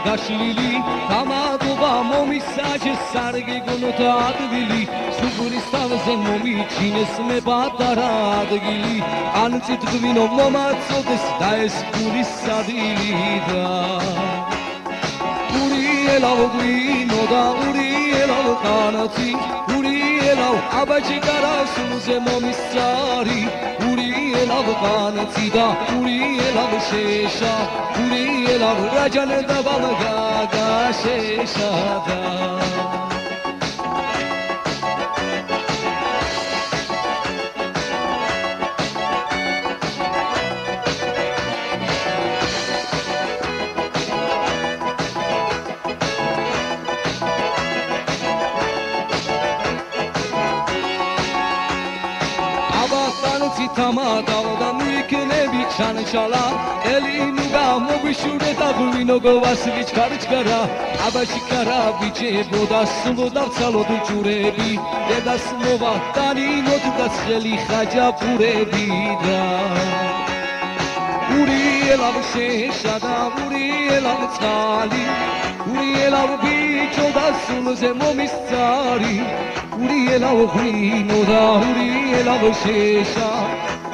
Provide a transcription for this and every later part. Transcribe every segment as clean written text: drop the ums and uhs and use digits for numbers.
გაშლილი გამადობა მომისაჯეს სარგი გუნოთა ადგილი სუგურის თავზე მომიჩინეს მე პატარა ადგილი ანწით გვინო მომაწოდეს და ეს გულის სადილი და ურიელავ გვინო და ურიელავ ყანათი ურიელავ აბაჯი გარასულზე მომისარი ურიელავ ყანათი და ურიელავ შეშა ურიელავ რაჯანე და ბალგა შეშა და თამადავდა მიქნები ჩანჩალა ელინუგა მოგიშურე და ღვინო გოვასვიჩ კარჩკარა აბაჩი კარა ბიჭებო და სულოდა ცალოდ ჯურები დედას მოვა დანინოთ და ხელი ხაჯაპურები და ურიელავ შეშა და ურიელავ წყალი ურიელავ ბიჭო და სულზე მომისწარი ურიელავ ღვინო და ურიელავ შეშა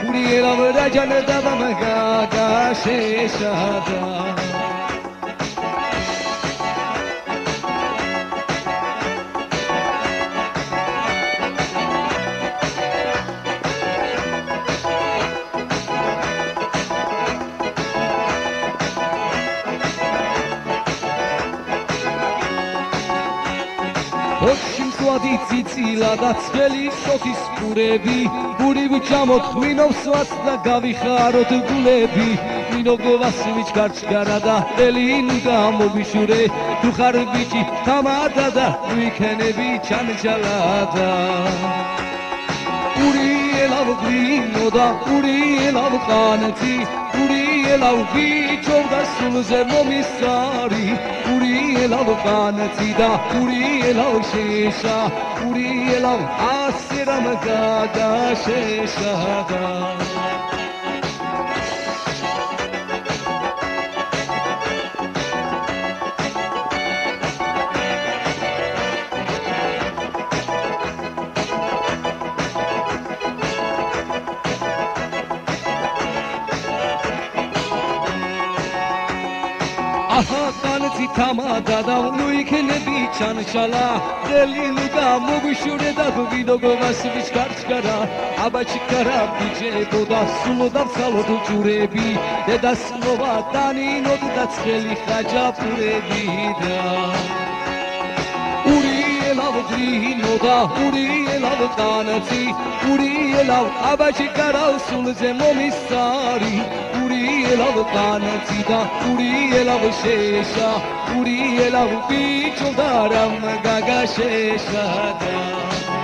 ურიელავ რაჯანე და ბამგა შეშა და ციცილა და წელი სოთის პურები პური ვიჩამოთ მინოვსვაც და გავიხაროთ გულები მინო გოვასვიჩ გარჩგარა და ელინუგა მოგიშურე თუ ხარ ბიჭი თამადა და ვიქენები ჩანჩალა და ურიელავ ღვინო და ურიელავ ყანათი ურიელავ ბიჭო და სულზე მომისარი ურიელავ ყანათი და ურიელავ შეშა ურიელავ ასერამგა შეშა და თამადა და უიქნები ჩანჩალა ელინუგა მოგიშურე და ღვინო გოვასვიჩ კარჩკარა აბაჩი კარა ბიჭებო და სულოდა ცალოდ ჯურები დედას მოვა დანინოთ და ხელი ხაჯაპურები და ურიელავ ღვინო და ურიელავ ყანათი ურიელავ აბაჩი კარა სულზე მომისარი ურიელავ ყანათი და ურიელავ შეშა ურიელავ ბიჭო და რამგა შეშა და